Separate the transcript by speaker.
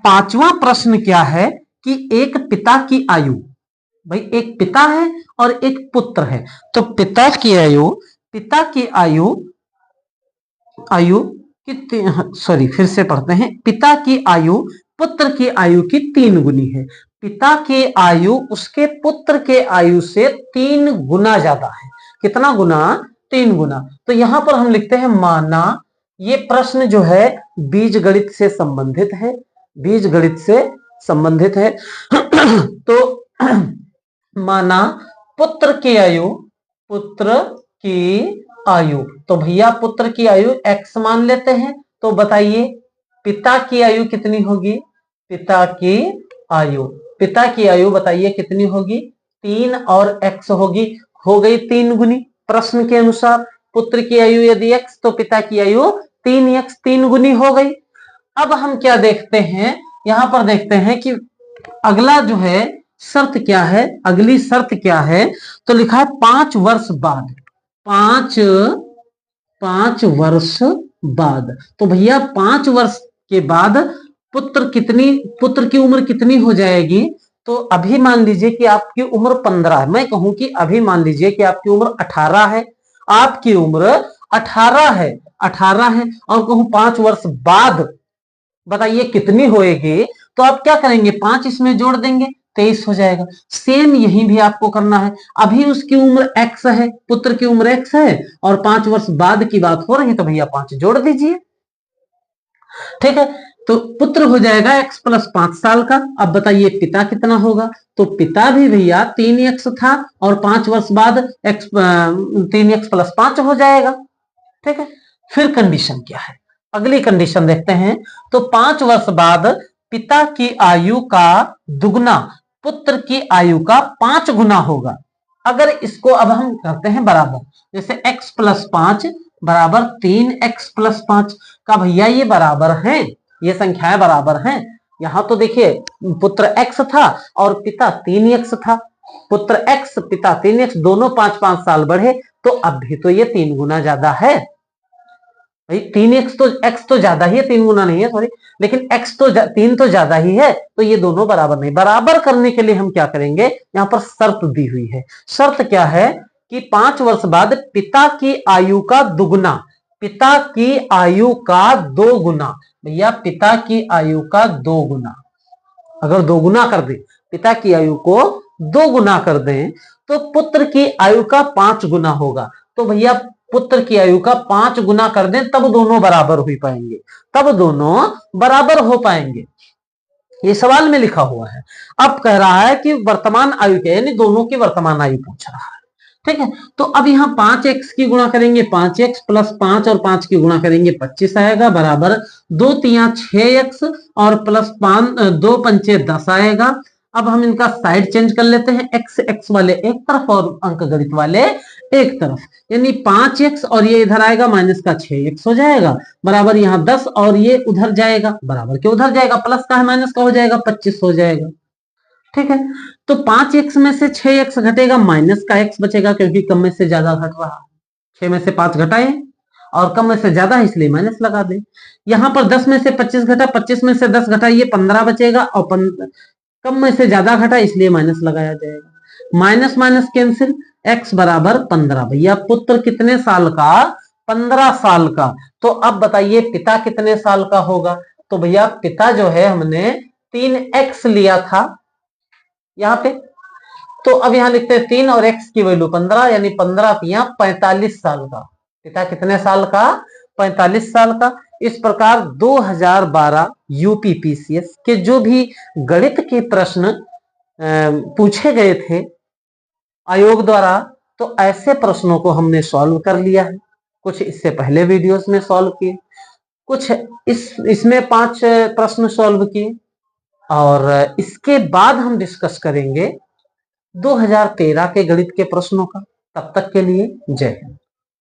Speaker 1: पांचवा प्रश्न क्या है कि एक पिता की आयु, भाई एक पिता है और एक पुत्र है, तो पिता की आयु सॉरी फिर से पढ़ते हैं। पिता की आयु पुत्र की आयु की 3 गुनी है। पिता की आयु उसके पुत्र के आयु से 3 गुना ज्यादा है। कितना गुना? 3 गुना। तो यहां पर हम लिखते हैं माना, ये प्रश्न जो है बीजगणित से संबंधित है, बीजगणित से संबंधित है। तो माना पुत्र की आयु, तो भैया पुत्र की आयु x मान लेते हैं। तो बताइए पिता की आयु कितनी होगी? पिता की आयु बताइए कितनी होगी? 3 और x होगी, हो गई 3 गुनी। प्रश्न के अनुसार पुत्र की आयु यदि x तो पिता की आयु 3x, 3 गुनी हो गई। अब हम क्या देखते हैं, यहां पर देखते हैं कि अगला जो है शर्त क्या है, अगली शर्त क्या है। तो लिखा है 5 वर्ष बाद, 5 वर्ष बाद। तो भैया 5 वर्ष के बाद पुत्र की उम्र कितनी हो जाएगी? तो अभी मान लीजिए कि आपकी उम्र 15 है, मैं कहूं कि अभी मान लीजिए कि आपकी उम्र 18 है, आपकी उम्र 18 है और कहूं 5 वर्ष बाद बताइए कितनी होएगी? तो आप क्या करेंगे, 5 इसमें जोड़ देंगे, 23 हो जाएगा। सेम यही भी आपको करना है। अभी उसकी उम्र x है, पुत्र की उम्र x है और 5 वर्ष बाद की बात हो रही है, तो भैया 5 जोड़ दीजिए। ठीक है, तो पुत्र हो जाएगा x प्लस 5 साल का। अब बताइए पिता कितना होगा? तो पिता भी भैया 3x था और 5 वर्ष बाद 3x प्लस 5 हो जाएगा। ठीक है, फिर कंडीशन क्या है, अगली कंडीशन देखते हैं। तो 5 वर्ष बाद पिता की आयु का दुगना पुत्र की आयु का 5 गुना होगा। अगर इसको अब हम करते हैं बराबर, जैसे x प्लस 5 बराबर 3x प्लस 5 का, भैया ये बराबर हैं, ये संख्याएं बराबर हैं। यहां तो देखिए पुत्र x था और पिता 3x था, पुत्र x पिता 3x, दोनों 5-5 साल बढ़े, तो अब भी तो ये 3 गुना ज्यादा है भाई। 3x तो x तो ज्यादा ही है, 3 गुना नहीं है, सॉरी, लेकिन x तो 3 तो ज्यादा ही है, तो ये दोनों बराबर नहीं। बराबर करने के लिए हम क्या करेंगे, यहां पर शर्त दी हुई है। शर्त क्या है कि 5 वर्ष बाद पिता की आयु का दुगना, पिता की आयु का 2 गुना, भैया पिता की आयु का 2 गुना, अगर 2 गुना कर दे, पिता की आयु को 2 गुना कर दें तो पुत्र की आयु का 5 गुना होगा। तो भैया पुत्र की आयु का 5 गुना कर दें तब दोनों बराबर हो पाएंगे, तब दोनों बराबर हो पाएंगे। ये सवाल में लिखा हुआ है। अब कह रहा है कि वर्तमान आयु क्या, यानी दोनों की वर्तमान आयु पूछ रहा है। ठीक है, तो अब यहां 5x की गुणा करेंगे, 5x प्लस 5 और 5 की गुणा करेंगे 25 आएगा, बराबर 2 तिया 6x और प्लस 5 2 पंचे 10 आएगा। अब हम इनका साइड चेंज कर लेते हैं, x वाले एक तरफ और अंकगणित वाले एक तरफ, यानी 5x और ये इधर आएगा माइनस का 6x हो जाएगा, बराबर यहाँ 10 और ये उधर जाएगा, बराबर के उधर जाएगा, प्लस का है माइनस का हो जाएगा, 25 हो जाएगा। ठीक है, तो 5x में से 6x घटेगा, माइनस का x बचेगा, क्योंकि कम में से ज्यादा घट रहा, 6 में से 5 घटाए और कम में से ज्यादा है इसलिए माइनस लगा दे। यहां पर 10 में से 25 घटा, 25 में से 10 घटा, ये 15 बचेगा और कम में से ज्यादा घटा इसलिए माइनस लगाया जाएगा। माइनस माइनस कैंसिल, x बराबर 15। भैया पुत्र कितने साल का? 15 साल का। तो अब बताइए पिता कितने साल का होगा? तो भैया पिता जो है हमने 3x लिया था यहां पे, तो अब यहां लिखते हैं 3 और x की वैल्यू 15, यानी 15 तिया 45 साल का। पिता कितने साल का? 45 साल का। इस प्रकार 2012 यूपीपीसीएस के जो भी गणित के प्रश्न पूछे गए थे आयोग द्वारा, तो ऐसे प्रश्नों को हमने सॉल्व कर लिया है। कुछ इससे पहले वीडियोस में सॉल्व किए, कुछ इसमें 5 प्रश्न सॉल्व किए, और इसके बाद हम डिस्कस करेंगे 2013 के गणित के प्रश्नों का। तब तक के लिए जय हिंद।